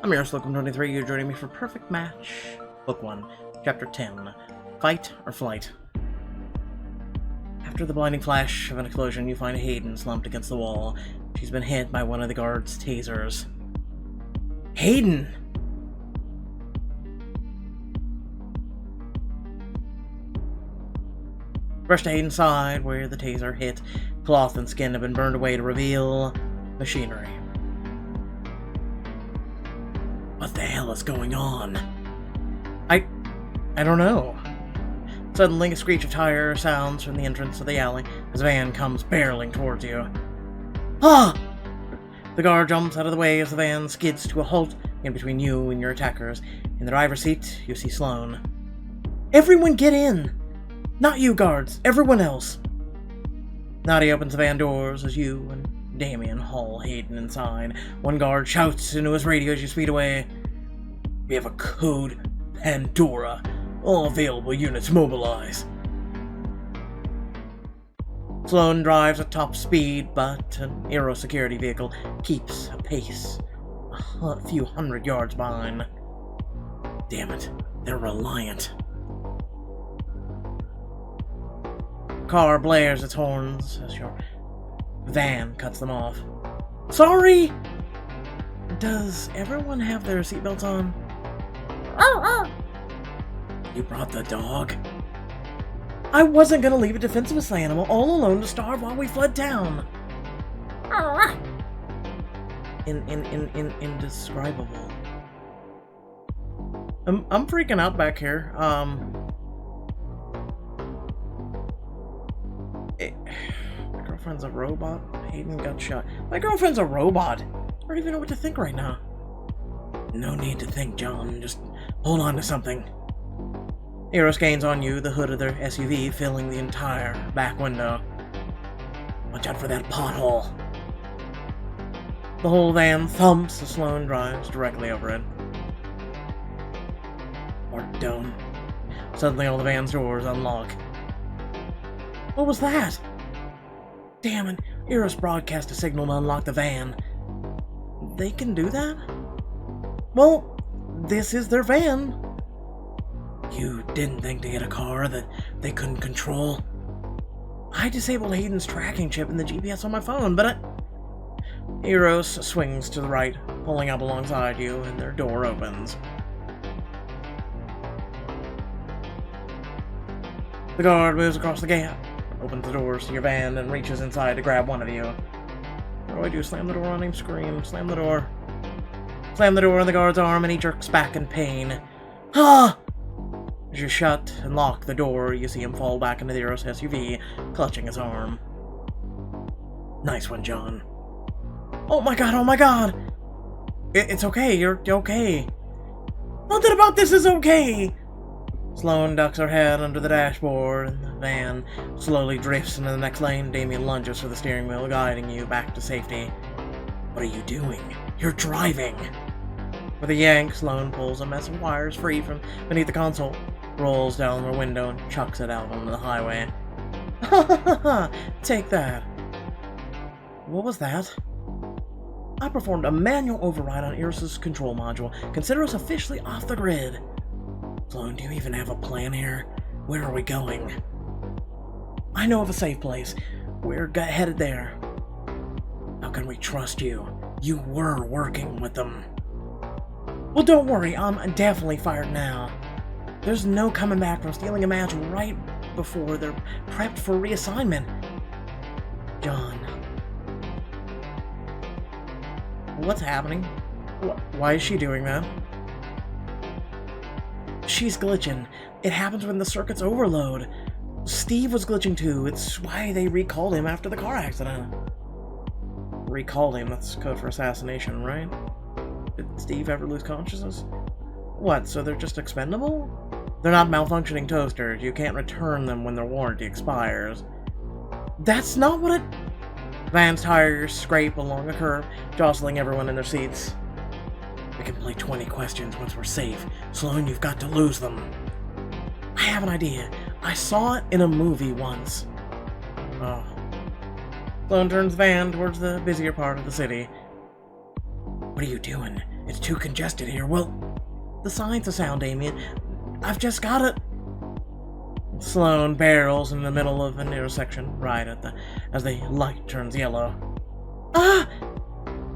I'm Eros Incorporated 23. You're joining me for Perfect Match, Book 1, Chapter 10, Fight or Flight. After the blinding flash of an explosion, you find Hayden slumped against the wall. She's been hit by one of the guard's tasers. Hayden! Rush to Hayden's side, where the taser hit. Cloth and skin have been burned away to reveal machinery. What the hell is going on? I don't know. Suddenly, a screech of tire sounds from the entrance of the alley as a van comes barreling towards you. Ah! The guard jumps out of the way as the van skids to a halt in between you and your attackers. In the driver's seat, you see Sloan. Everyone get in! Not you guards, everyone else! Nadia opens the van doors as you and Damien haul Hayden inside. One guard shouts into his radio as you speed away. We have a code Pandora. All available units mobilize. Sloan drives at top speed, but an Eros security vehicle keeps a pace a few hundred yards behind. Damn it, they're reliant. Car blares its horns as your van cuts them off. Sorry! Does everyone have their seatbelts on? You brought the dog? I wasn't gonna leave a defenseless animal all alone to starve while we fled town. Indescribable. I'm freaking out back here. My girlfriend's a robot. Hayden got shot. My girlfriend's a robot. I don't even know what to think right now. No need to think, John. Just hold on to something. Eros gains on you, the hood of their SUV filling the entire back window. Watch out for that pothole. The whole van thumps as Sloan drives directly over it. Or don't. Suddenly all the van's doors unlock. What was that? Damn it, Eros broadcast a signal to unlock the van. They can do that? Well, this is their van. You didn't think to get a car that they couldn't control? I disabled Hayden's tracking chip and the GPS on my phone, but Eros swings to the right, pulling up alongside you, and their door opens. The guard moves across the gap, opens the doors to your van, and reaches inside to grab one of you. What do I do? Slam the door on him? Scream. Slam the door. Slam the door on the guard's arm, and he jerks back in pain. Ah! As you shut and lock the door, you see him fall back into the Eros SUV, clutching his arm. Nice one, John. Oh my god, oh my god! It's okay, you're okay. Nothing about this is okay! Sloan ducks her head under the dashboard, and the van slowly drifts into the next lane. Damien lunges for the steering wheel, guiding you back to safety. What are you doing? You're driving! With a yank, Sloan pulls a mess of wires free from beneath the console, rolls down the window, and chucks it out onto the highway. Ha ha ha ha! Take that! What was that? I performed a manual override on Eros' control module. Consider us officially off the grid. Sloan, do you even have a plan here? Where are we going? I know of a safe place. We're headed there. How can we trust you? You were working with them. Well, don't worry, I'm definitely fired now. There's no coming back from stealing a match right before they're prepped for reassignment. John. What's happening? Why is she doing that? She's glitching. It happens when the circuits overload. Steve was glitching too. It's why they recalled him after the car accident. Recalled him? That's code for assassination, right? Did Steve ever lose consciousness? What, so they're just expendable? They're not malfunctioning toasters. You can't return them when their warranty expires. That's not what it... Van's tires scrape along a curb, jostling everyone in their seats. We can play 20 questions once we're safe. Sloan, you've got to lose them. I have an idea. I saw it in a movie once. Oh. Sloan turns the van towards the busier part of the city. What are you doing? It's too congested here. Well, the sign's a sound, Damien. I've just got it. Sloan barrels in the middle of an intersection right as the light turns yellow. Ah!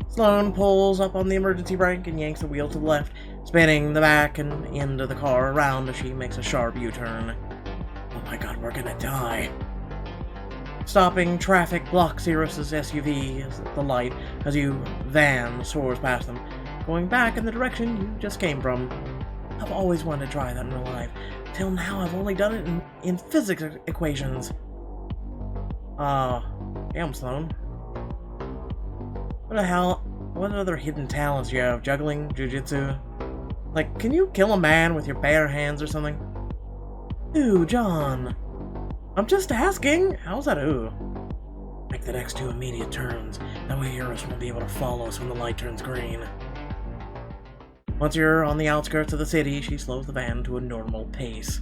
Sloan pulls up on the emergency brake and yanks the wheel to the left, spinning the back and end of the car around as she makes a sharp U-turn. Oh my god, we're gonna die. Stopping traffic blocks Eros' SUV at the light as your van soars past them, going back in the direction you just came from. I've always wanted to try that in real life. Till now, I've only done it in physics equations. Damn, Sloan. What the hell? What other hidden talents do you have? Juggling? Jiu-jitsu? Like, can you kill a man with your bare hands or something? Ooh, John. I'm just asking. How's that ooh? Make the next 2 immediate turns. That way Eros won't be able to follow us when the light turns green. Once you're on the outskirts of the city, she slows the van to a normal pace.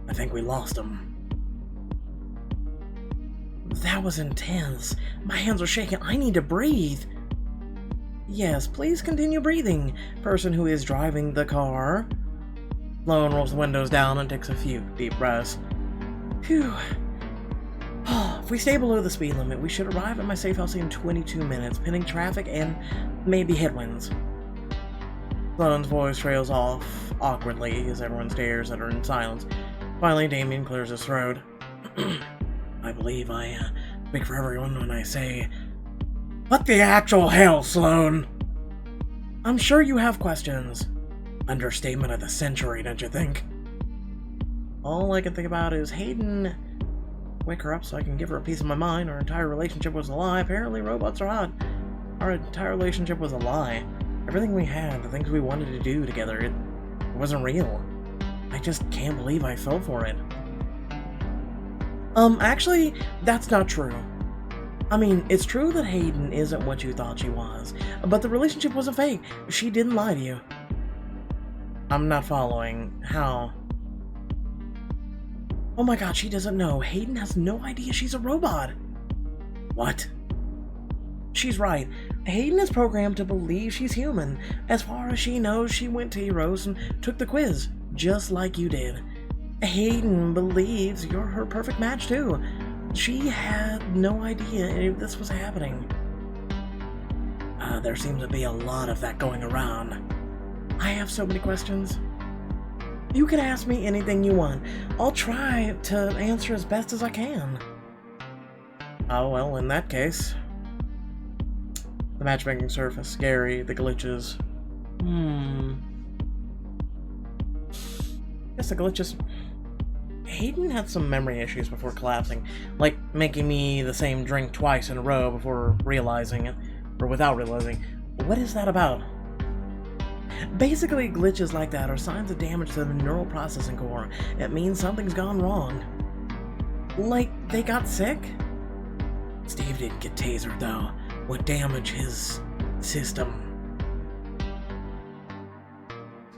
I think we lost him. That was intense. My hands are shaking. I need to breathe. Yes, please continue breathing, person who is driving the car. Sloan rolls the windows down and takes a few deep breaths. Phew. If we stay below the speed limit, we should arrive at my safe house in 22 minutes, pending traffic and maybe headwinds. Sloan's voice trails off awkwardly as everyone stares at her in silence. Finally, Damien clears his throat. I believe I speak for everyone when I say, what the actual hell, Sloan? I'm sure you have questions. Understatement of the century, don't you think? All I can think about is Hayden. Wake her up so I can give her a piece of my mind. Our entire relationship was a lie. Apparently robots are hot. Our entire relationship was a lie. Everything we had, the things we wanted to do together, it wasn't real. I just can't believe I fell for it. Actually, that's not true. I mean, it's true that Hayden isn't what you thought she was, but the relationship wasn't fake. She didn't lie to you. I'm not following. How? Oh my god, she doesn't know. Hayden has no idea she's a robot. What? She's right. Hayden is programmed to believe she's human. As far as she knows, she went to Eros and took the quiz, just like you did. Hayden believes you're her perfect match, too. She had no idea any of this was happening. There seems to be a lot of that going around. I have so many questions. You can ask me anything you want. I'll try to answer as best as I can. Oh, well, in that case. The matchmaking surface, scary, the glitches. Guess the glitches... Hayden had some memory issues before collapsing, like making me the same drink twice in a row before realizing it, or without realizing. What is that about? Basically, glitches like that are signs of damage to the neural processing core. It means something's gone wrong. Like, they got sick? Steve didn't get tasered, though. What damaged his system?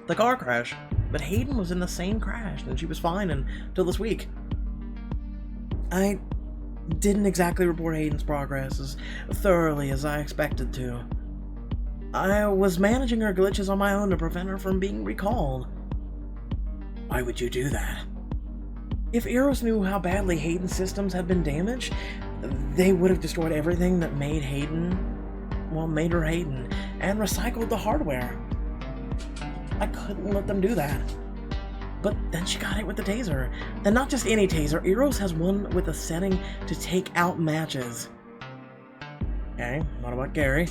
The car crash. But Hayden was in the same crash, and she was fine until this week. I didn't exactly report Hayden's progress as thoroughly as I expected to. I was managing her glitches on my own to prevent her from being recalled. Why would you do that? If Eros knew how badly Hayden's systems had been damaged, they would have destroyed everything that made her Hayden, and recycled the hardware. I couldn't let them do that. But then she got hit with the taser. And not just any taser, Eros has one with a setting to take out matches. Okay, what about Gary?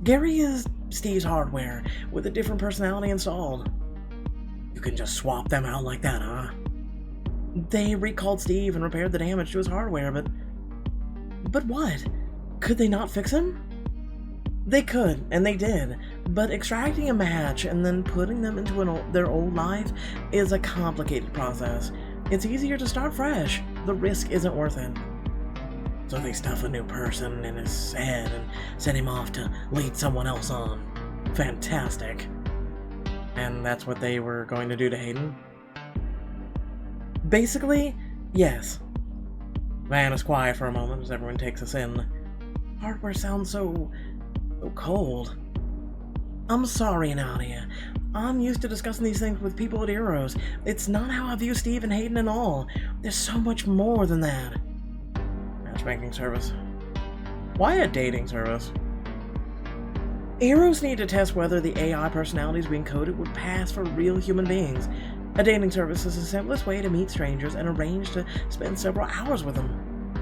Gary is Steve's hardware, with a different personality installed. You can just swap them out like that, huh? They recalled Steve and repaired the damage to his hardware, but what? Could they not fix him? They could, and they did, but extracting a match and then putting them into their old life is a complicated process. It's easier to start fresh. The risk isn't worth it. So they stuff a new person in his head and send him off to lead someone else on. Fantastic. And that's what they were going to do to Hayden? Basically, yes. Van is quiet for a moment as everyone takes us in. Hardware sounds so So cold. I'm sorry, Nadia. I'm used to discussing these things with people at Eros. It's not how I view Steve and Hayden at all. There's so much more than that. Matchmaking service. Why a dating service? Eros need to test whether the AI personalities being coded would pass for real human beings. A dating service is the simplest way to meet strangers and arrange to spend several hours with them.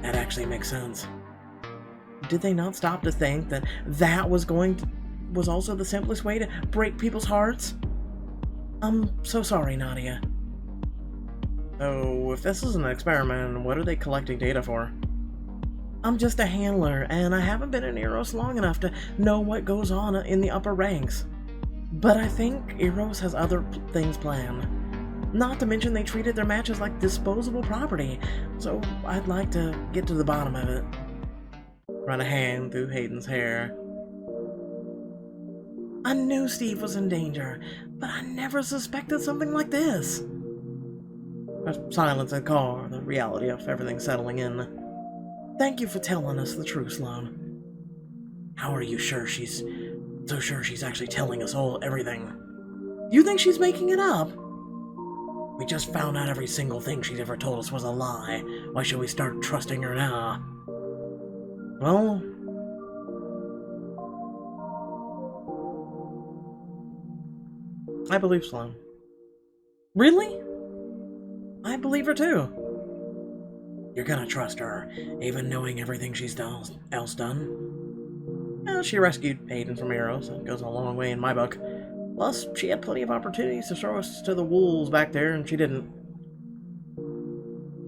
That actually makes sense. Did they not stop to think that that was also the simplest way to break people's hearts? I'm so sorry, Nadia. So, if this is an experiment, what are they collecting data for? I'm just a handler, and I haven't been in Eros long enough to know what goes on in the upper ranks. But I think Eros has other things planned. Not to mention they treated their matches like disposable property, so I'd like to get to the bottom of it. Run a hand through Hayden's hair. I knew Steve was in danger, but I never suspected something like this. There's silence in the car, the reality of everything settling in. Thank you for telling us the truth, Sloan. How are you so sure she's actually telling us everything? You think she's making it up? We just found out every single thing she's ever told us was a lie. Why should we start trusting her now? Well, I believe Sloan. Really? I believe her too. You're gonna trust her, even knowing everything she's else done? Well, she rescued Hayden from Eros, and goes a long way in my book. Plus, she had plenty of opportunities to throw us to the wolves back there, and she didn't.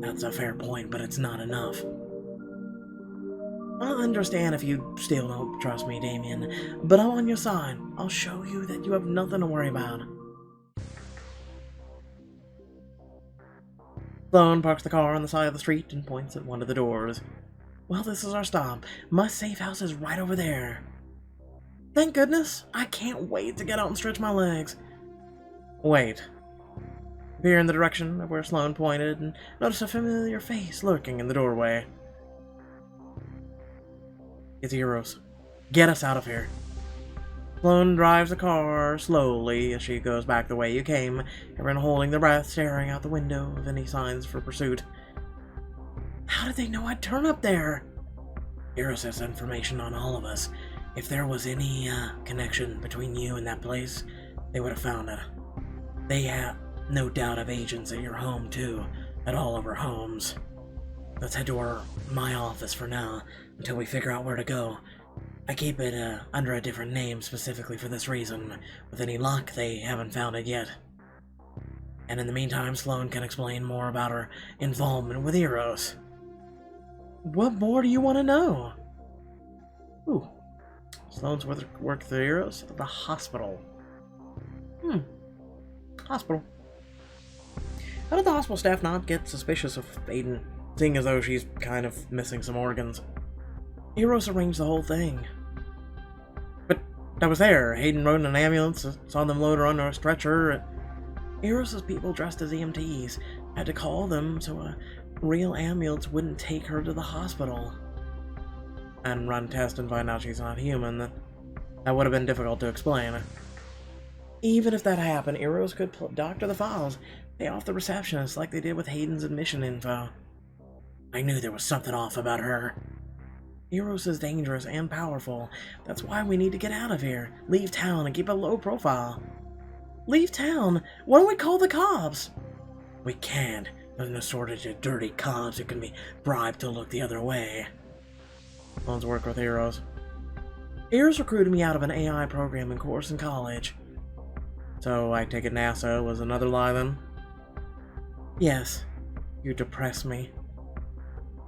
That's a fair point, but it's not enough. I understand if you still don't trust me, Damien, but I'm on your side. I'll show you that you have nothing to worry about. Sloan parks the car on the side of the street and points at one of the doors. Well, this is our stop. My safe house is right over there. Thank goodness. I can't wait to get out and stretch my legs. Wait. Peer in the direction of where Sloan pointed and notice a familiar face lurking in the doorway. It's Eros. Get us out of here. Sloan drives the car slowly as she goes back the way you came, everyone holding their breath, staring out the window of any signs for pursuit. How did they know I'd turn up there? Eros has information on all of us. If there was any connection between you and that place, they would have found it. They have no doubt of agents at your home too, at all of our homes. Let's head to my office for now, until we figure out where to go. I keep it under a different name specifically for this reason. With any luck, they haven't found it yet. And in the meantime, Sloan can explain more about her involvement with Eros. What more do you want to know? Ooh. Sloan's worked with Eros at the hospital. Hospital. How did the hospital staff not get suspicious of Aiden, seeing as though she's kind of missing some organs? Eros arranged the whole thing. But I was there. Hayden rode in an ambulance, saw them load her onto a stretcher. Eros's people dressed as EMTs. Had to call them so a real ambulance wouldn't take her to the hospital. And run tests and find out she's not human. That would have been difficult to explain. Even if that happened, Eros could doctor the files, pay off the receptionist like they did with Hayden's admission info. I knew there was something off about her. Eros is dangerous and powerful. That's why we need to get out of here. Leave town and keep a low profile. Leave town? Why don't we call the cops? We can't. There's no shortage of dirty cops who can be bribed to look the other way. Sloan's work with Eros. Eros recruited me out of an AI programming course in college. So I take it NASA was another lie then? Yes. You depress me.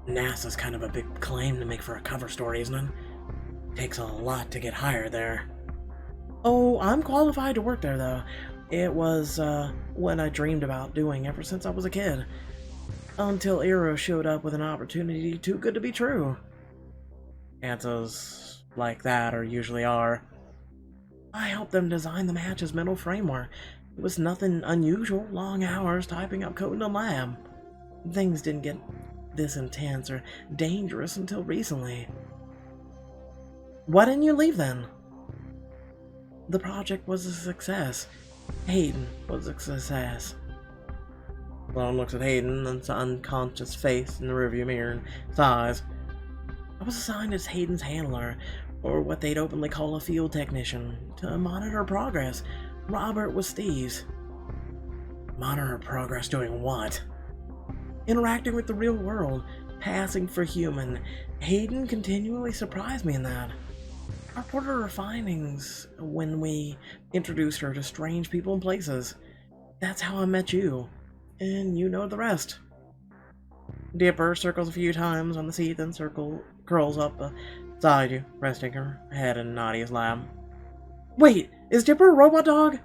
NASA's kind of a big claim to make for a cover story, isn't it? Takes a lot to get hired there. Oh, I'm qualified to work there, though. It was, what I dreamed about doing ever since I was a kid. Until Eros showed up with an opportunity too good to be true. Answers like that usually are. I helped them design the match's mental framework. It was nothing unusual, long hours typing up code in a lab. Things didn't get this intense or dangerous until recently. Why didn't you leave then? The project was a success. Hayden was a success. Sloan looks at Hayden and his unconscious face in the rearview mirror and sighs. I was assigned as Hayden's handler, or what they'd openly call a field technician, to monitor progress. Robert was Steve's. Monitor progress doing what? Interacting with the real world, passing for human. Hayden continually surprised me in that. I reported her findings when we introduced her to strange people and places. That's how I met you. And you know the rest. Dipper circles a few times on the seat, then curls up beside you, resting her head in Nadia's lap. Wait, is Dipper a robot dog?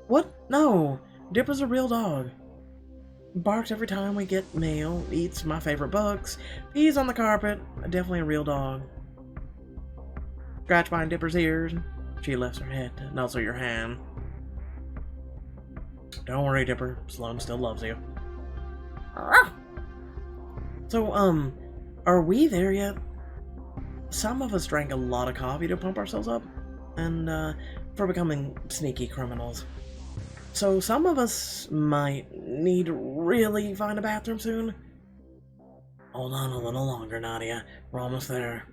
What? No, Dipper's a real dog. Barks every time we get mail, eats my favorite books, pees on the carpet. Definitely a real dog. Scratch behind Dipper's ears. She lifts her head to nuzzle your hand. Don't worry, Dipper. Sloan still loves you. So, are we there yet? Some of us drank a lot of coffee to pump ourselves up, and, for becoming sneaky criminals. So some of us might need to really find a bathroom soon. Hold on a little longer, Nadia. We're almost there.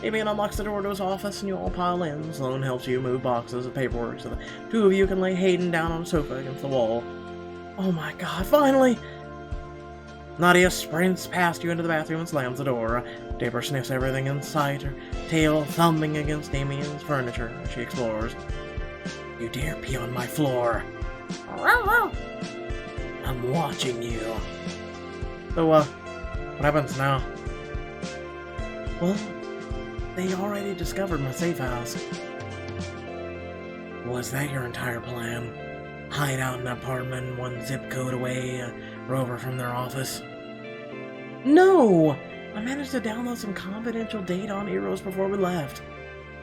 Damien unlocks the door to his office and you all pile in. Sloan helps you move boxes of paperwork so the two of you can lay Hayden down on a sofa against the wall. Oh my god, finally! Nadia sprints past you into the bathroom and slams the door. Dipper sniffs everything in sight, her tail thumping against Damien's furniture as she explores. You dare pee on my floor. I'm watching you. So, what happens now? Well, they already discovered my safe house. Was that your entire plan? Hide out in an apartment 1 zip code away, rover from their office? No! I managed to download some confidential data on Eros before we left.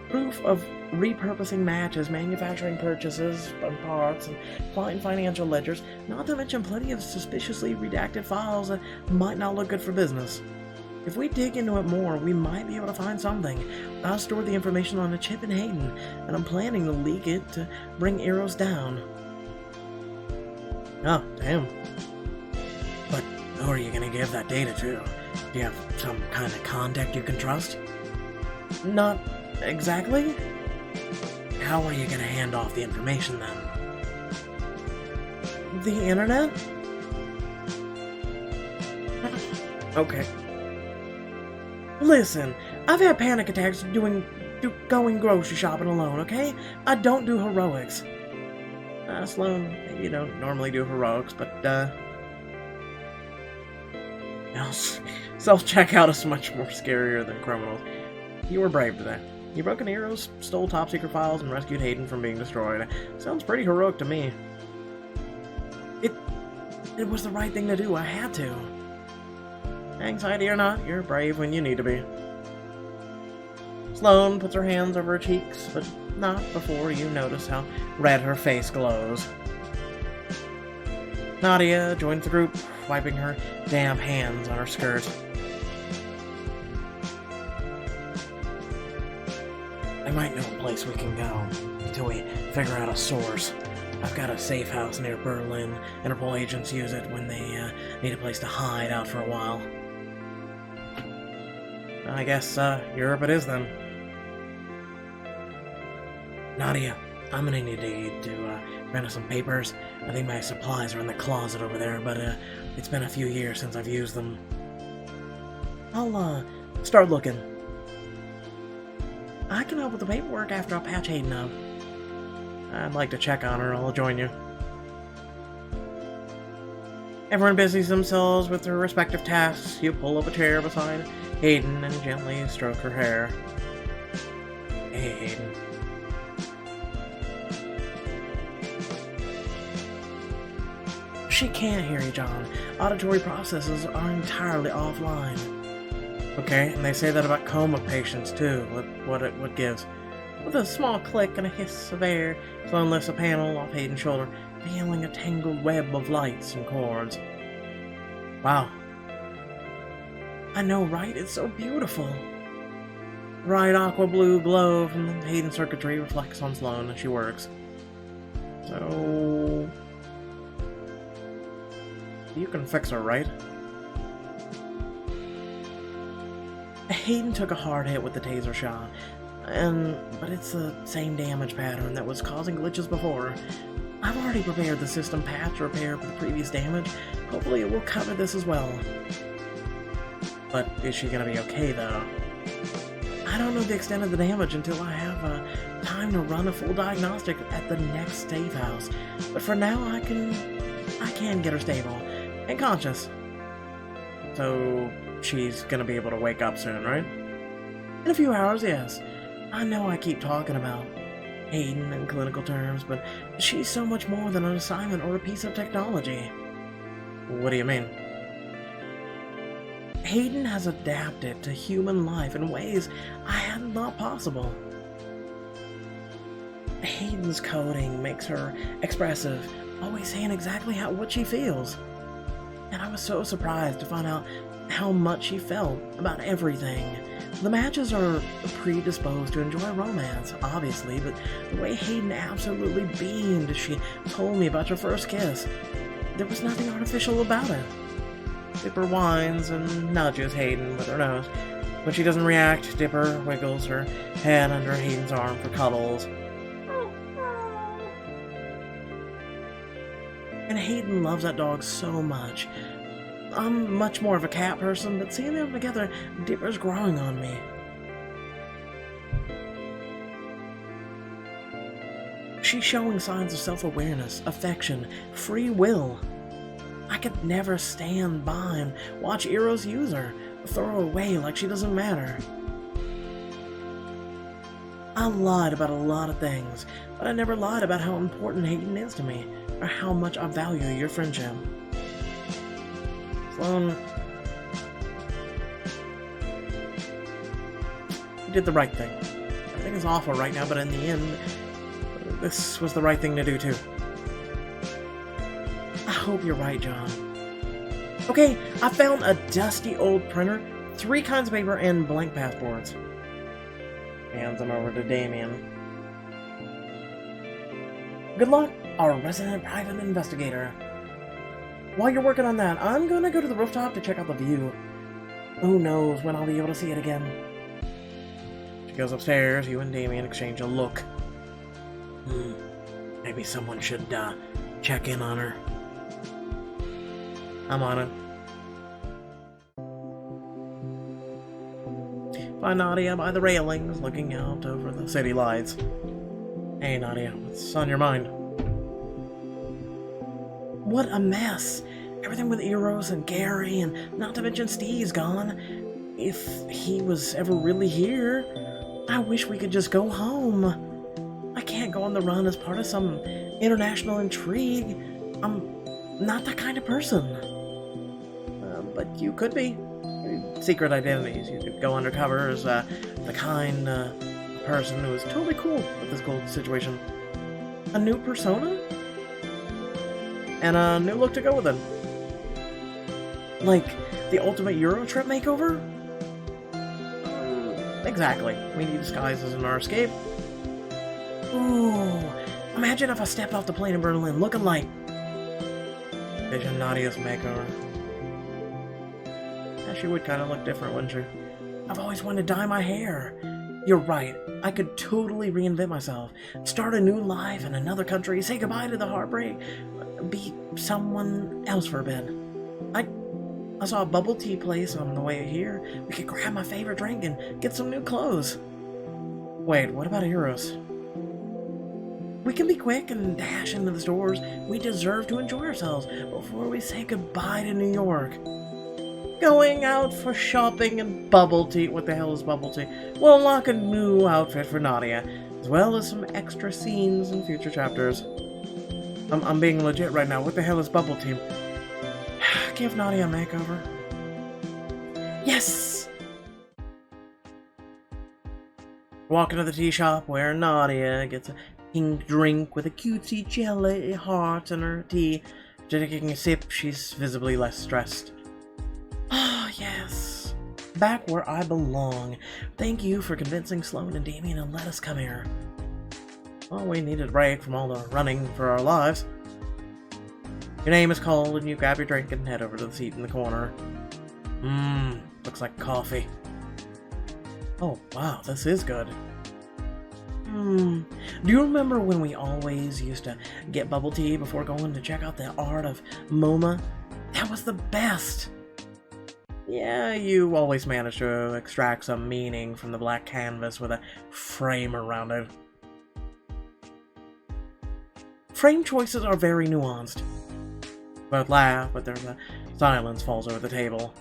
Proof of repurposing matches, manufacturing purchases and parts, and client financial ledgers, not to mention plenty of suspiciously redacted files that might not look good for business. If we dig into it more, we might be able to find something. I'll store the information on a chip in Hayden, and I'm planning to leak it to bring Eros down. Oh, damn. But who are you going to give that data to? Do you have some kind of contact you can trust? Not exactly. How are you going to hand off the information then? The internet? Okay. Listen, I've had panic attacks going grocery shopping alone, okay? I don't do heroics. Sloan, you don't normally do heroics, but, self-checkout is much more scarier than criminals. You were brave today. You broke into Eros, stole top-secret files, and rescued Hayden from being destroyed. Sounds pretty heroic to me. It was the right thing to do. I had to. Anxiety or not, you're brave when you need to be. Sloan puts her hands over her cheeks, but not before you notice how red her face glows. Nadia joins the group, wiping her damp hands on her skirt. I might know a place we can go until we figure out a source. I've got a safe house near Berlin. Interpol agents use it when they need a place to hide out for a while. I guess Europe it is then. Nadia, I'm gonna need you to rent us some papers. I think my supplies are in the closet over there, but it's been a few years since I've used them. I'll start looking. I can help with the paperwork after I patch Hayden up. I'd like to check on her. I'll join you. Everyone busies themselves with their respective tasks. You pull up a chair beside Hayden and gently stroke her hair. Hey, Hayden. She can't hear you, John. Auditory processes are entirely offline. Okay, and they say that about coma patients too. What gives? With a small click and a hiss of air, Sloan lifts a panel off Hayden's shoulder, revealing a tangled web of lights and cords. Wow. I know, right? It's so beautiful. Bright aqua blue glow from the Hayden circuitry reflects on Sloane as she works. So... you can fix her, right? Hayden took a hard hit with the taser shot, but it's the same damage pattern that was causing glitches before. I've already prepared the system patch repair for the previous damage. Hopefully it will cover this as well. But is she gonna be okay, though? I don't know the extent of the damage until I have time to run a full diagnostic at the next safe house. But for now, I can get her stable and conscious. So she's gonna be able to wake up soon, right? In a few hours, yes. I know I keep talking about Hayden in clinical terms, but she's so much more than an assignment or a piece of technology. What do you mean? Hayden has adapted to human life in ways I hadn't thought possible. Hayden's coding makes her expressive, always saying exactly what she feels. And I was so surprised to find out how much she felt about everything. The matches are predisposed to enjoy romance, obviously, but the way Hayden absolutely beamed as she told me about your first kiss, there was nothing artificial about it. Dipper whines and nudges Hayden with her nose. When she doesn't react, Dipper wiggles her head under Hayden's arm for cuddles. And Hayden loves that dog so much. I'm much more of a cat person, but seeing them together, Dipper's growing on me. She's showing signs of self-awareness, affection, free will. I could never stand by and watch Eros use her, throw her away like she doesn't matter. I lied about a lot of things, but I never lied about how important Hayden is to me, or how much I value your friendship. Sloane, you did the right thing. Everything is awful right now, but in the end, this was the right thing to do too. I hope you're right, John. Okay, I found a dusty old printer, 3 kinds of paper, and blank passports. Hands them over to Damien. Good luck, our resident private investigator. While you're working on that, I'm gonna go to the rooftop to check out the view. Who knows when I'll be able to see it again. She goes upstairs, you and Damien exchange a look. Maybe someone should check in on her. I'm on it. Find Nadia by the railings, looking out over the city lights. Hey Nadia, what's on your mind? What a mess! Everything with Eros and Gary, and not to mention Steve's gone. If he was ever really here, I wish we could just go home. I can't go on the run as part of some international intrigue. I'm not that kind of person. But you could be. Secret identities. You could go undercover as the kind person who is totally cool with this whole situation. A new persona? And a new look to go with it. Like the ultimate Euro trip makeover? Exactly. We need disguises in our escape. Ooh, imagine if I stepped off the plane in Berlin looking like... Vision Nadia's makeover. Yeah, she would kind of look different, wouldn't she? I've always wanted to dye my hair. You're right. I could totally reinvent myself. Start a new life in another country. Say goodbye to the heartbreak. Be someone else for a bit. I saw a bubble tea place on the way here. We could grab my favorite drink and get some new clothes. Wait, what about Eros? We can be quick and dash into the stores. We deserve to enjoy ourselves before we say goodbye to New York. Going out for shopping and bubble tea. What the hell is bubble tea? We'll unlock a new outfit for Nadia, as well as some extra scenes in future chapters. I'm being legit right now. What the hell is bubble tea? Give Nadia a makeover. Yes! Walk into the tea shop where Nadia gets a pink drink with a cutesy jelly heart in her tea. After taking a sip, she's visibly less stressed. Ah, yes. back where I belong. Thank you for convincing Sloan and Damien to let us come here. Well, we needed a break from all the running for our lives. Your name is called, and you grab your drink and head over to the seat in the corner. Looks like coffee. Oh, wow, this is good. Do you remember when we always used to get bubble tea before going to check out the art of MoMA? That was the best! Yeah, you always managed to extract some meaning from the black canvas with a frame around it. Frame choices are very nuanced. Both laugh, but there's a silence falls over the table.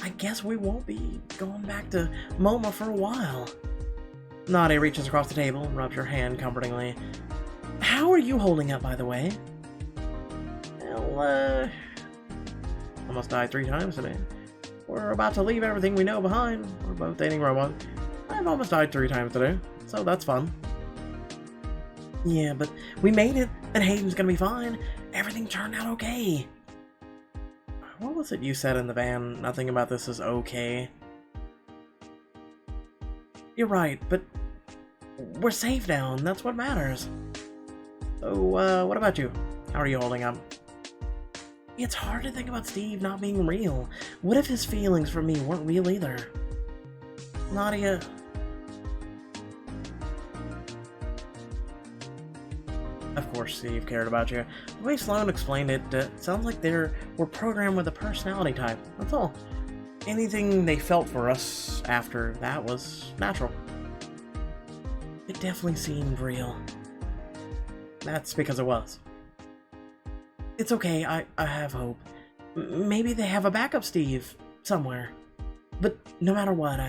I guess we won't be going back to MoMA for a while. Nadia reaches across the table and rubs your hand comfortingly. How are you holding up, by the way? Well, almost died 3 times today. We're about to leave everything we know behind. We're both dating robots. I've almost died 3 times today, so that's fun. Yeah, but we made it, and Hayden's gonna be fine. Everything turned out okay. What was it you said in the van? Nothing about this is okay. You're right, but we're safe now, and that's what matters. So, what about you? How are you holding up? It's hard to think about Steve not being real. What if his feelings for me weren't real either? Nadia... Of course Steve cared about you. The way Sloan explained it, sounds like they were programmed with a personality type. That's all. Anything they felt for us after that was natural. It definitely seemed real. That's because it was. It's okay, I have hope. Maybe they have a backup Steve somewhere. But no matter what,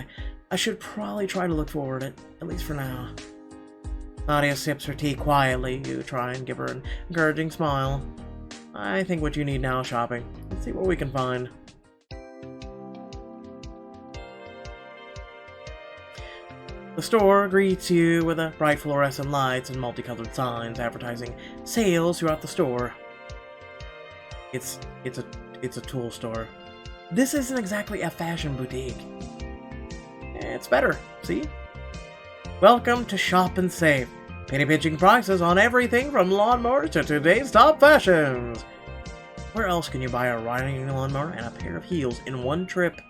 I should probably try to look forward, at least for now. Nadia sips her tea quietly. You try and give her an encouraging smile. I think what you need now is shopping. Let's see what we can find. The store greets you with a bright fluorescent lights and multicolored signs advertising sales throughout the store. It's a tool store. This isn't exactly a fashion boutique. It's better, see? Welcome to Shop and Save. Penny-pinching prices on everything from lawnmowers to today's top fashions. Where else can you buy a riding lawnmower and a pair of heels in one trip?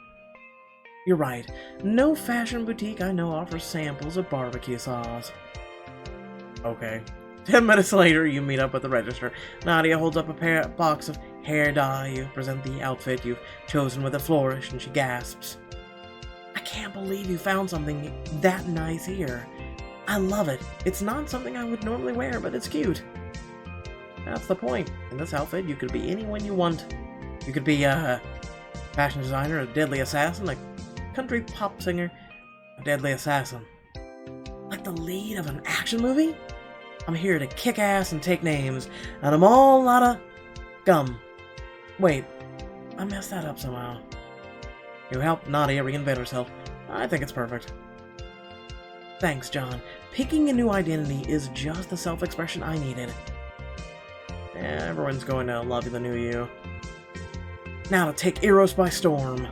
You're right. No fashion boutique I know offers samples of barbecue sauce. Okay. 10 minutes later, you meet up at the register. Nadia holds up a box of hair dye. You present the outfit you've chosen with a flourish, and she gasps. I can't believe you found something that nice here. I love it. It's not something I would normally wear, but it's cute. That's the point. In this outfit, you could be anyone you want. You could be a fashion designer, a deadly assassin, a country pop singer, a deadly assassin. Like the lead of an action movie? I'm here to kick ass and take names, and I'm all out of gum. Wait, I messed that up somehow. You helped Nadia reinvent herself. I think it's perfect. Thanks, John. Picking a new identity is just the self-expression I needed. Everyone's going to love the new you. Now to take Eros by storm.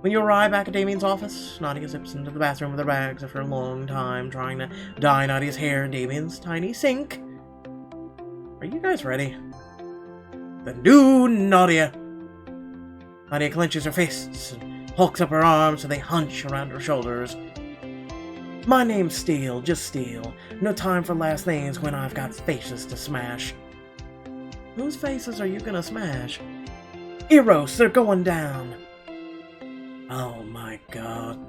When you arrive back at Damien's office, Nadia zips into the bathroom with her bags after a long time trying to dye Nadia's hair in Damien's tiny sink. Are you guys ready? Then do, Nadia! Nadia clenches her fists and hulks up her arms so they hunch around her shoulders. My name's Steele, just Steele. No time for last names when I've got faces to smash. Whose faces are you gonna smash? Eros, they're going down! Oh my god.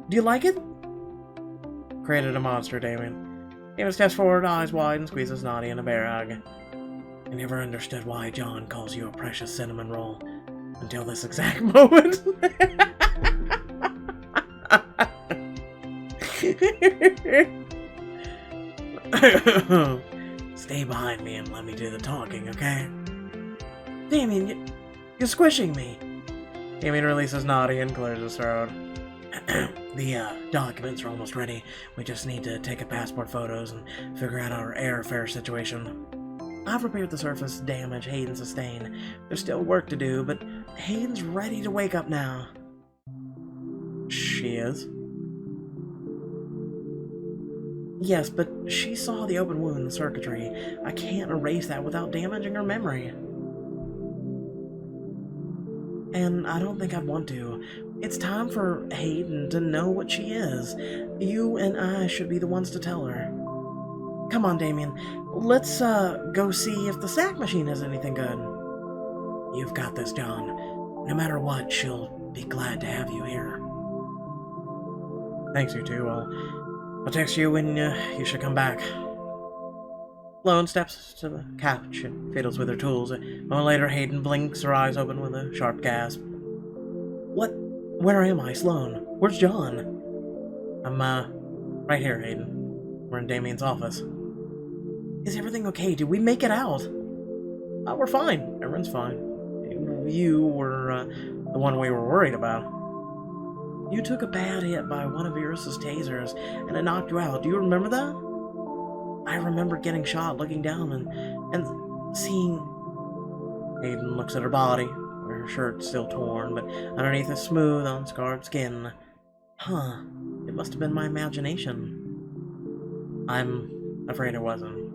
Do you like it? Created a monster, Damien. Damien steps forward, eyes wide, and squeezes Nadia in a bear hug. I never understood why John calls you a precious cinnamon roll until this exact moment. Stay behind me and let me do the talking, okay? Damien, you're squishing me. Damien releases Nadia and clears his throat. The documents are almost ready. We just need to take a passport photos and figure out our airfare situation. I've repaired the surface damage Hayden sustained. There's still work to do, but Hayden's ready to wake up now. She is? Yes, but she saw the open wound in the circuitry. I can't erase that without damaging her memory. And I don't think I'd want to. It's time for Hayden to know what she is. You and I should be the ones to tell her. Come on, Damien. Let's, go see if the snack machine has anything good. You've got this, John. No matter what, she'll be glad to have you here. Thanks, you two. I'll text you when you should come back. Sloane steps to the couch and fiddles with her tools. A moment later, Hayden blinks, her eyes open with a sharp gasp. What? Where am I, Sloane? Where's John? I'm, right here, Hayden. We're in Damien's office. Is everything okay? Did we make it out? We're fine. Everyone's fine. You were, the one we were worried about. You took a bad hit by one of Eros' tasers, and it knocked you out. Do you remember that? I remember getting shot, looking down, and seeing... Hayden looks at her body, where her shirt's still torn, but underneath is smooth, unscarred skin. Huh. It must have been my imagination. I'm afraid it wasn't.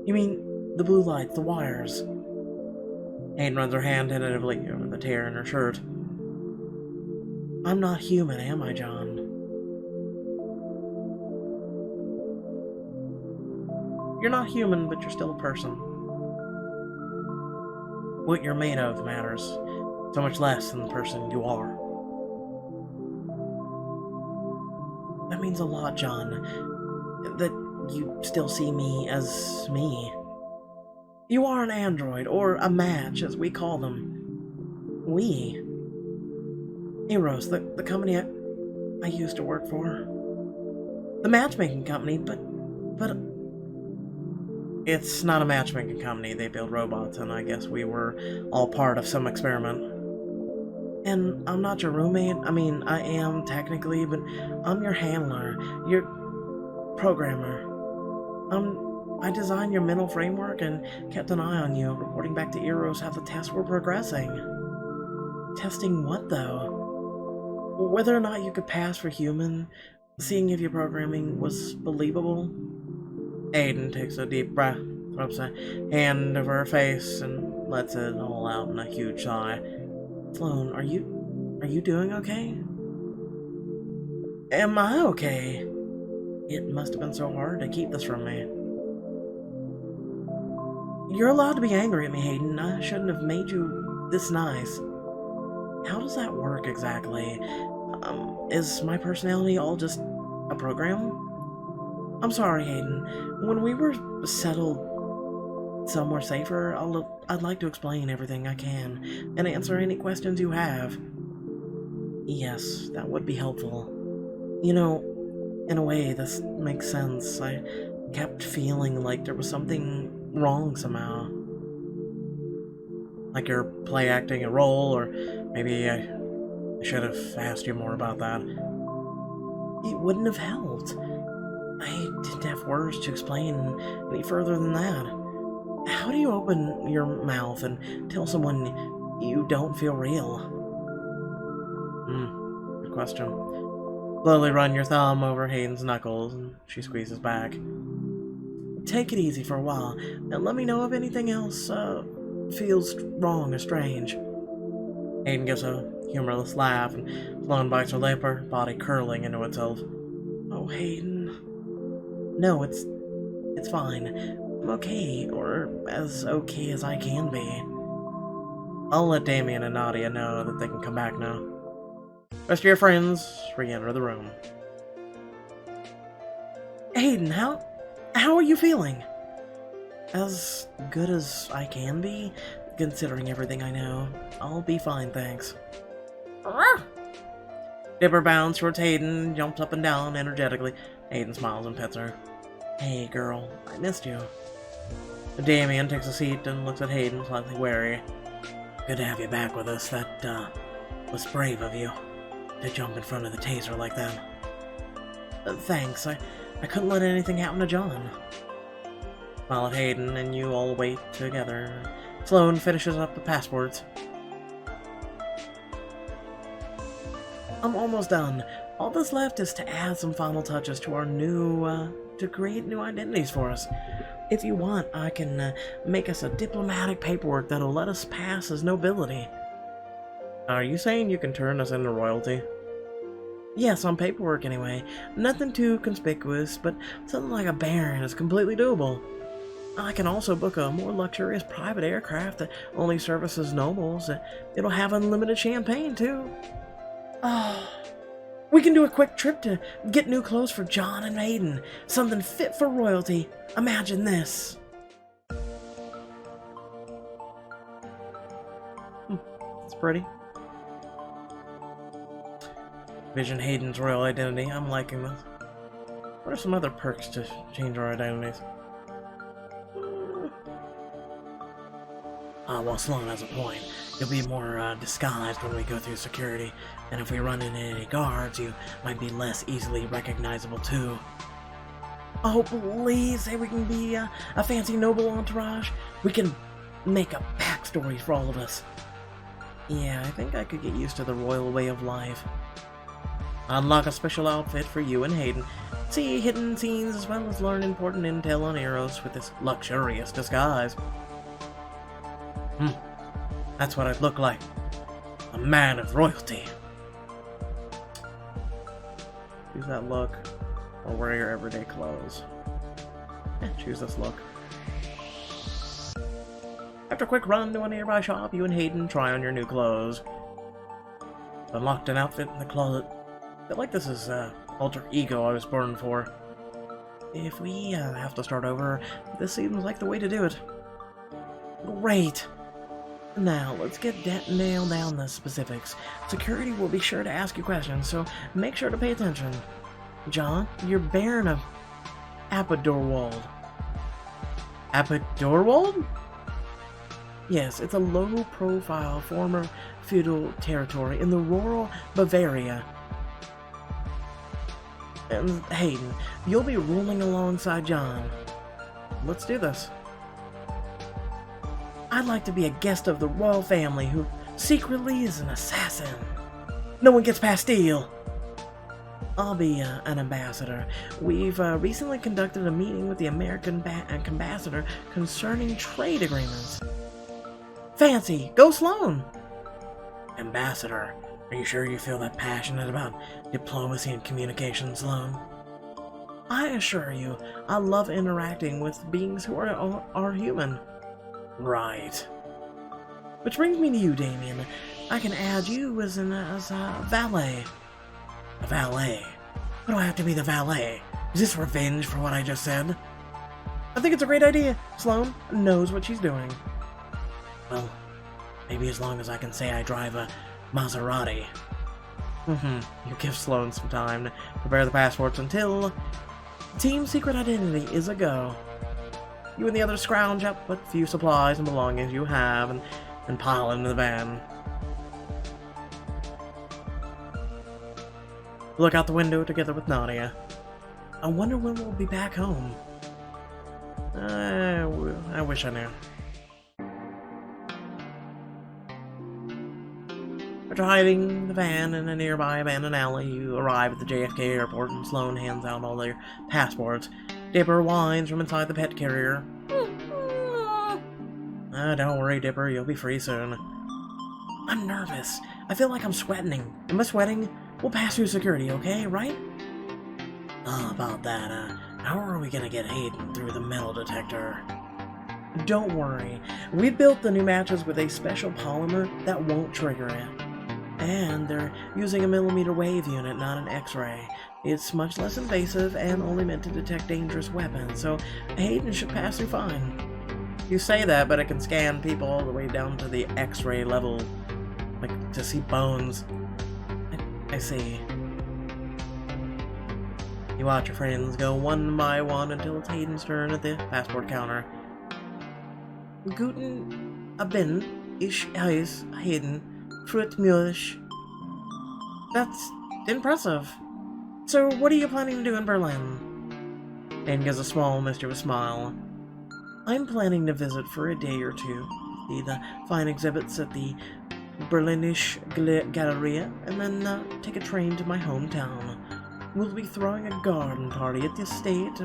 You mean the blue lights, the wires? Hayden runs her hand tentatively over the tear in her shirt. I'm not human, am I, John? You're not human, but you're still a person. What you're made of matters so much less than the person you are. That means a lot, John. That you still see me as me. You are an android, or a match, as we call them. We. Eros, the company I used to work for. The matchmaking company, but... It's not a matchmaking company. They build robots, and I guess we were all part of some experiment. And I'm not your roommate. I mean, I am, technically, but I'm your handler. Your programmer. I designed your mental framework and kept an eye on you, reporting back to Eros how the tests were progressing. Testing what, though? Whether or not you could pass for human, seeing if your programming was believable. Hayden takes a deep breath, rubs a hand over her face, and lets it all out in a huge sigh. Sloane, are you doing okay? Am I okay? It must have been so hard to keep this from me. You're allowed to be angry at me, Hayden. I shouldn't have made you this nice. How does that work exactly? Is my personality all just a program? I'm sorry, Hayden. When we were settled somewhere safer, I'd like to explain everything I can and answer any questions you have. Yes, that would be helpful. You know, in a way, this makes sense. I kept feeling like there was something wrong somehow. Like you're play acting a role, or maybe I should have asked you more about that. It wouldn't have helped. I didn't have words to explain any further than that. How do you open your mouth and tell someone you don't feel real? Good question. Slowly run your thumb over Hayden's knuckles, and she squeezes back. Take it easy for a while, and let me know if anything else, feels wrong or strange. Hayden gives a humorless laugh, and Sloane bites her lip, her body curling into itself. Oh, Hayden. No, it's fine. I'm okay, or as okay as I can be. I'll let Damien and Nadia know that they can come back now. Rest of your friends re-enter the room. Hayden, how are you feeling? As good as I can be, considering everything I know. I'll be fine, thanks. Dipper bounds towards Hayden and jumps up and down energetically. Hayden smiles and pets her. Hey, girl, I missed you. Damien takes a seat and looks at Hayden, slightly wary. Good to have you back with us. That, was brave of you, to jump in front of the taser like that. Thanks, I couldn't let anything happen to John. Smile at Hayden, and you all wait together. Sloane finishes up the passports. I'm almost done. All that's left is to add some final touches to our to create new identities for us. If you want, I can make us a diplomatic paperwork that'll let us pass as nobility. Are you saying you can turn us into royalty? Yes, on paperwork anyway. Nothing too conspicuous, but something like a baron is completely doable. I can also book a more luxurious private aircraft that only services nobles. It'll have unlimited champagne, too. Oh, we can do a quick trip to get new clothes for John and Hayden. Something fit for royalty. Imagine this. It's pretty. Vision Hayden's royal identity. I'm liking this. What are some other perks to change our identities? Well, Sloane has a point. You'll be more disguised when we go through security, and if we run into any guards, you might be less easily recognizable too. Oh, please say we can be a fancy noble entourage. We can make a backstory for all of us. Yeah, I think I could get used to the royal way of life. Unlock a special outfit for you and Hayden. See hidden scenes as well as learn important intel on Eros with this luxurious disguise. That's what I'd look like. A man of royalty. Choose that look, or wear your everyday clothes. Choose this look. After a quick run to a nearby shop, you and Hayden try on your new clothes. Unlocked an outfit in the closet. I feel like this is alter ego I was born for. If we have to start over, this seems like the way to do it. Great! Now, let's nail down the specifics. Security will be sure to ask you questions, so make sure to pay attention. John, you're Baron of Apodorwald. Apodorwald? Yes, it's a low-profile former feudal territory in the rural Bavaria. And Hayden, you'll be ruling alongside John. Let's do this. I'd like to be a guest of the royal family who secretly is an assassin. No one gets past Steele. I'll be an ambassador. We've recently conducted a meeting with the American ambassador concerning trade agreements. Fancy! Go Sloane! Ambassador, are you sure you feel that passionate about diplomacy and communication, Sloane? I assure you, I love interacting with beings who are human. Right. Which brings me to you, Damien. I can add you as a valet. A valet? Why do I have to be the valet? Is this revenge for what I just said? I think it's a great idea. Sloane knows what she's doing. Well, maybe as long as I can say I drive a Maserati. You give Sloane some time to prepare the passports until Team Secret Identity is a go. You and the others scrounge up what few supplies and belongings you have and pile into the van. Look out the window together with Nadia. I wonder when we'll be back home. I wish I knew. After hiding the van in a nearby abandoned alley, you arrive at the JFK airport and Sloane hands out all their passports. Dipper whines from inside the pet carrier. Don't worry, Dipper, you'll be free soon. I'm nervous. I feel like I'm sweating. Am I sweating? We'll pass through security, okay? Right? About that, how are we gonna get Hayden through the metal detector? Don't worry. We built the new matches with a special polymer that won't trigger it. And they're using a millimeter wave unit, not an X-ray. It's much less invasive and only meant to detect dangerous weapons, so Hayden should pass through fine. You say that, but it can scan people all the way down to the X-ray level, like to see bones. I see. You watch your friends go one by one until it's Hayden's turn at the passport counter. Guten Abend, ich heiße Hayden. Fruit Mulish. That's impressive. So, what are you planning to do in Berlin? Hayden gives a small, mischievous smile. I'm planning to visit for a day or two, see the fine exhibits at the Berlinische Galleria, and then take a train to my hometown. We'll be throwing a garden party at the estate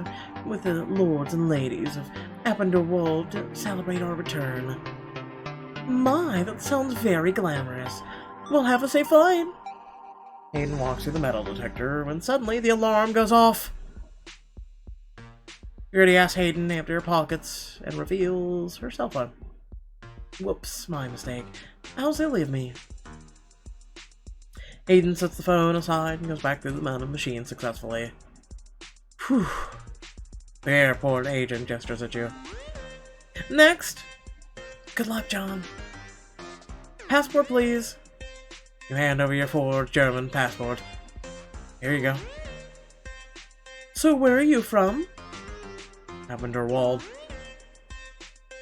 with the lords and ladies of Appenderwald to celebrate our return. My, that sounds very glamorous. We'll have a safe flight. Hayden walks through the metal detector when suddenly the alarm goes off. Security asks Hayden to empty her pockets and reveals her cell phone. Whoops, my mistake. How silly of me. Hayden sets the phone aside and goes back through the mounted machine successfully. Whew. The airport agent gestures at you. Next! Good luck, John. Passport, please. You hand over your forged German passport. Here you go. So where are you from? Appenderwald.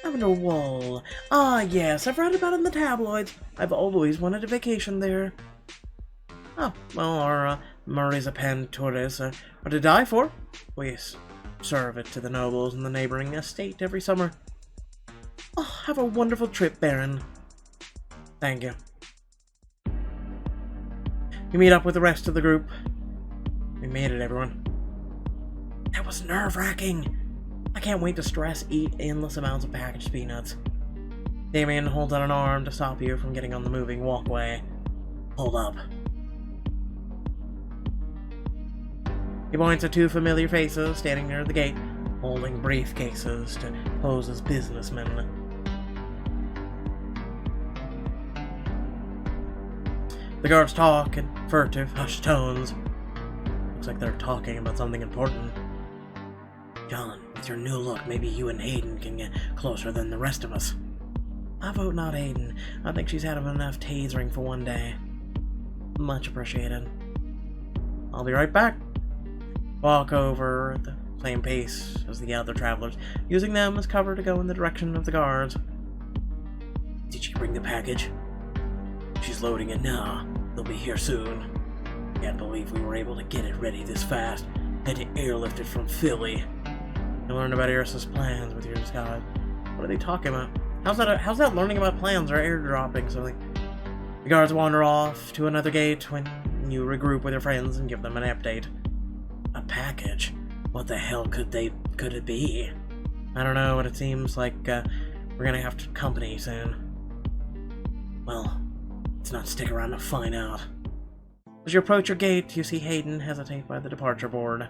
Appenderwald. Ah, yes, I've read about it in the tabloids. I've always wanted a vacation there. Oh, well, our Murray's a pen tourist are to die for. We serve it to the nobles in the neighboring estate every summer. Oh, have a wonderful trip, Baron. Thank you. You meet up with the rest of the group. We made it, everyone. That was nerve-wracking. I can't wait to eat endless amounts of packaged peanuts. Damien holds out an arm to stop you from getting on the moving walkway. Hold up. He points at two familiar faces standing near the gate, holding briefcases to pose as businessmen. The guards talk in furtive, hushed tones. Looks like they're talking about something important. John, with your new look, maybe you and Hayden can get closer than the rest of us. I vote not Hayden. I think she's had enough tasering for one day. Much appreciated. I'll be right back. Walk over at the same pace as the other travelers, using them as cover to go in the direction of the guards. Did she bring the package? She's loading it now. They'll be here soon. Can't believe we were able to get it ready this fast. Had to airlift it from Philly. You learned about Eros' plans with your disguise. What are they talking about? How's that learning about plans or airdropping something? The guards wander off to another gate when you regroup with your friends and give them an update. A package? What the hell could it be? I don't know, but it seems like we're gonna have company soon. Well, let's not stick around to find out. As you approach your gate, you see Hayden hesitate by the departure board.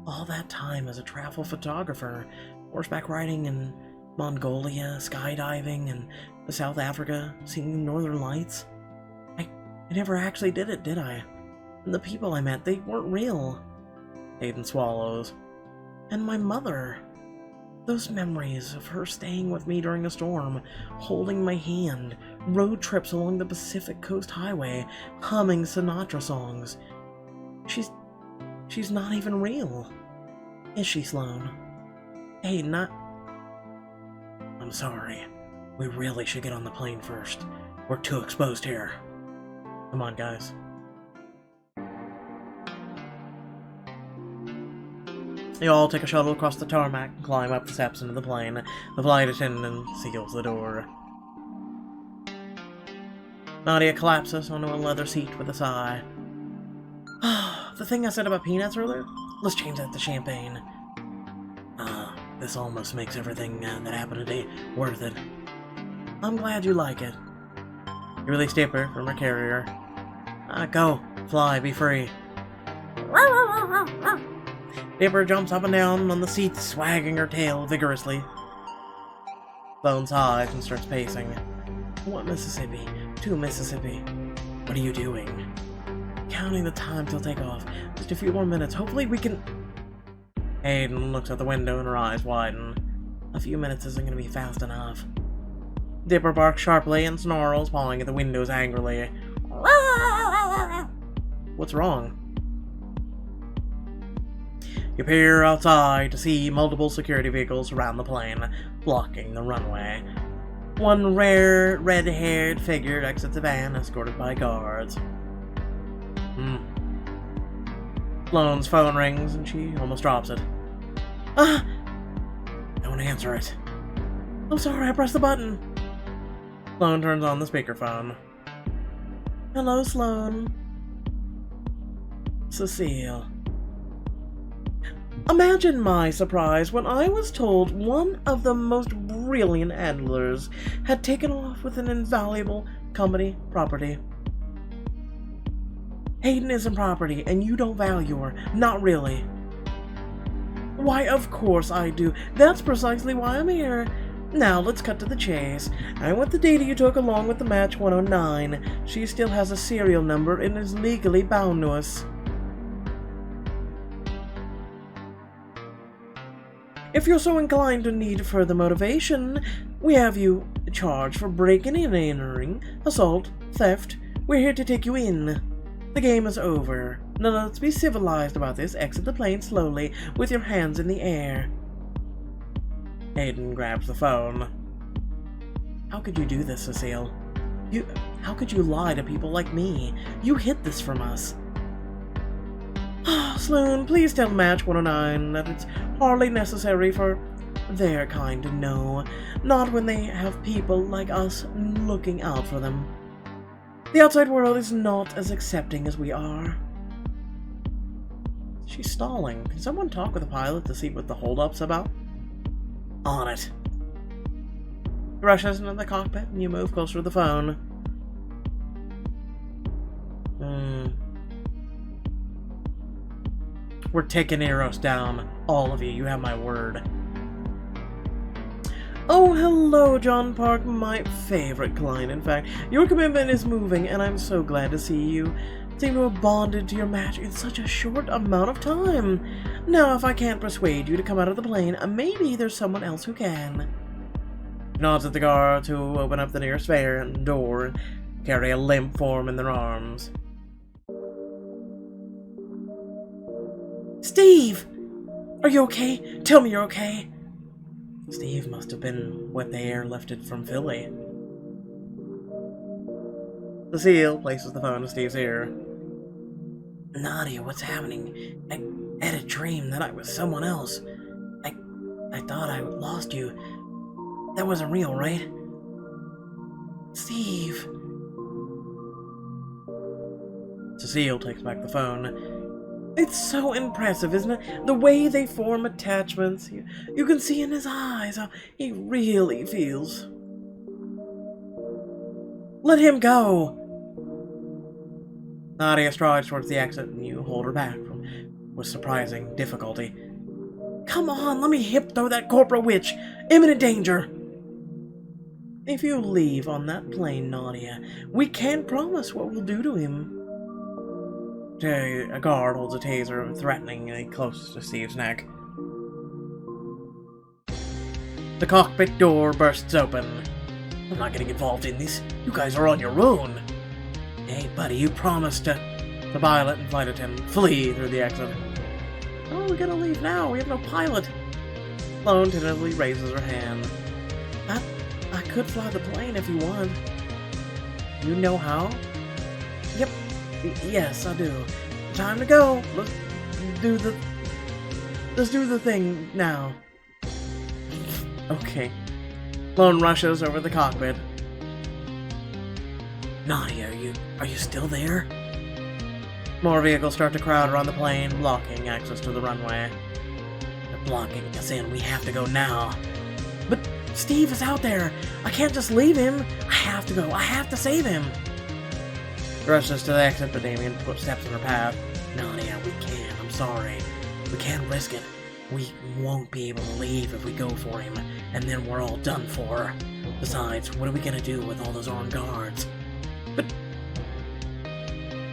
All that time as a travel photographer, horseback riding in Mongolia, skydiving in South Africa, seeing the Northern Lights. I never actually did it, did I? And the people I met, they weren't real. Hayden swallows. And my mother. Those memories of her staying with me during a storm, holding my hand, road trips along the Pacific Coast Highway, humming Sinatra songs. She's not even real. Is she, Sloane? Hayden, I'm sorry. We really should get on the plane first. We're too exposed here. Come on, guys. You all take a shuttle across the tarmac and climb up the steps into the plane. The flight attendant seals the door. Nadia collapses onto a leather seat with a sigh. The thing I said about peanuts earlier? Let's change that to champagne. This almost makes everything that happened today worth it. I'm glad you like it. You release Dipper from her carrier. Go, fly, be free. Dipper jumps up and down on the seat, swagging her tail vigorously. Bone sighs and starts pacing. 1 Mississippi, 2 Mississippi. What are you doing? Counting the time till takeoff. Just a few more minutes. Hopefully we can... Hayden looks out the window and her eyes widen. A few minutes isn't going to be fast enough. Dipper barks sharply and snarls, pawing at the windows angrily. What's wrong? You peer outside to see multiple security vehicles around the plane, blocking the runway. One rare, red-haired figure exits the van, escorted by guards. Sloane's phone rings and she almost drops it. That Don't answer it. I'm sorry, I pressed the button. Sloan turns on the speakerphone. Hello, Sloan. Cecile. Imagine my surprise when I was told one of the most brilliant handlers had taken off with an invaluable company property. Hayden isn't property, and you don't value her. Not really. Why, of course I do. That's precisely why I'm here. Now, let's cut to the chase. I want the data you took along with the match 109. She still has a serial number and is legally bound to us. If you're so inclined to need further motivation, we have you charged for breaking and entering, assault, theft. We're here to take you in. The game is over. Now let's be civilized about this. Exit the plane slowly, with your hands in the air. Hayden grabs the phone. How could you do this, Cecile? How could you lie to people like me? You hid this from us. Sloan, please tell Match 109 that it's hardly necessary for their kind to know. Not when they have people like us looking out for them. The outside world is not as accepting as we are. She's stalling. Can someone talk with the pilot to see what the holdup's about? On it. He rushes into the cockpit and you move closer to the phone. We're taking Eros down. All of you. You have my word. Oh, hello, John Park, my favorite client, in fact. Your commitment is moving, and I'm so glad to see you. Seem to have bonded to your match in such a short amount of time. Now, if I can't persuade you to come out of the plane, maybe there's someone else who can. He nods at the guards who open up the nearest door and carry a limp form in their arms. Steve! Are you okay? Tell me you're okay. Steve must have been what they airlifted from Philly. Cecile places the phone to Steve's ear. Nadia, what's happening? I had a dream that I was someone else. I thought I lost you. That wasn't real, right? Steve. Cecile takes back the phone. It's so impressive, isn't it? The way they form attachments. You can see in his eyes how he really feels. Let him go! Nadia strides towards the exit and you hold her back with surprising difficulty. Come on, let me hip throw that corporate witch! Imminent danger! If you leave on that plane, Nadia, we can't promise what we'll do to him. A guard holds a taser, threateningly close to Steve's neck. The cockpit door bursts open. I'm not getting involved in this. You guys are on your own. Hey, buddy, you promised to... The pilot and flight attendant flee through the exit. Oh, we gotta leave now. We have no pilot. Sloan tentatively raises her hand. I could fly the plane if you want. You know how? Yep. Yes, I do. Time to go. Let's do the thing now. Okay. Sloan rushes over the cockpit. Nadia, are you still there? More vehicles start to crowd around the plane, blocking access to the runway. They're blocking us in. We have to go now. But Steve is out there. I can't just leave him. I have to go. I have to save him. Rushes to the exit, but Damien puts steps in her path. Nadia, we can't. I'm sorry. We can't risk it. We won't be able to leave if we go for him, and then we're all done for. Besides, what are we gonna do with all those armed guards? But...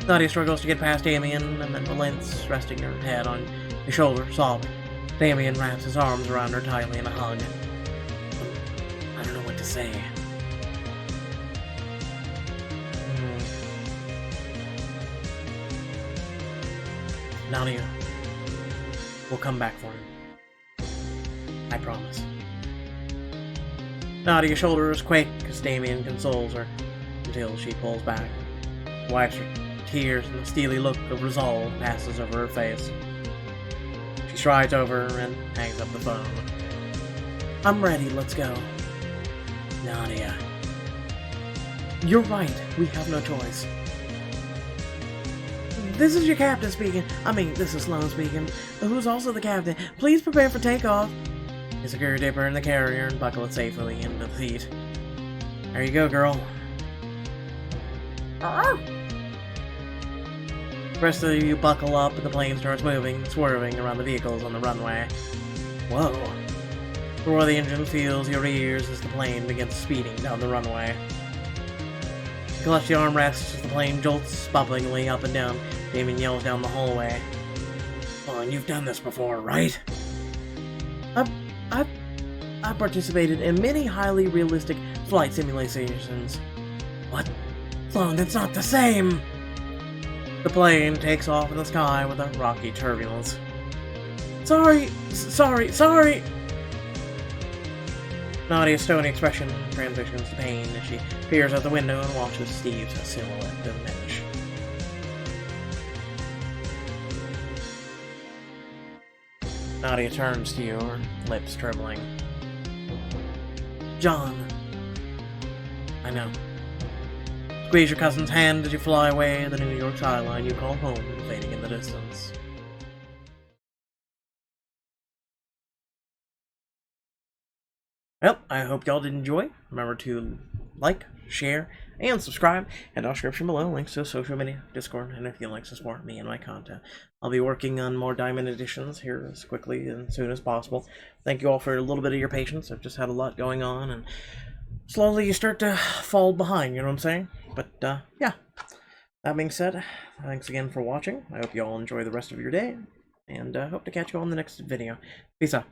Nadia struggles to get past Damien, and then relents, resting her head on his shoulder, sobbing. Damien wraps his arms around her tightly in a hug. I don't know what to say. Nadia, we'll come back for him. I promise. Nadia's shoulders quake as Damien consoles her until she pulls back, wipes her tears, and a steely look of resolve passes over her face. She strides over and hangs up the phone. I'm ready, let's go. Nadia. You're right, we have no choice. This is your captain speaking. I mean, this is Sloan speaking, who's also the captain. Please prepare for takeoff. You secure your dipper in the carrier and buckle it safely into the seat. There you go, girl. The rest of you buckle up and the plane starts moving, swerving around the vehicles on the runway. Whoa. The roar of the engine fills your ears as the plane begins speeding down the runway. You clutch the armrests as the plane jolts bubblingly up and down. Damien yells down the hallway. Come on, you've done this before, right? I've participated in many highly realistic flight simulations. What? Sloan, that's not the same! The plane takes off in the sky with a rocky turbulence. Sorry! Nadia's stony expression transitions to pain as she peers out the window and watches Steve's silhouette diminish. Nadia turns to you, her lips trembling. John. I know. Squeeze your cousin's hand as you fly away, the New York skyline you call home fading in the distance. Well, I hope y'all did enjoy. Remember to like, share, and subscribe, and in the description below links to social media, Discord, and if you'd like to support me and my content. I'll be working on more Diamond editions here as quickly and soon as possible. Thank you all for a little bit of your patience. I've just had a lot going on, and slowly you start to fall behind, you know what I'm saying? But, yeah. That being said, thanks again for watching. I hope you all enjoy the rest of your day, and hope to catch you all in the next video. Peace out.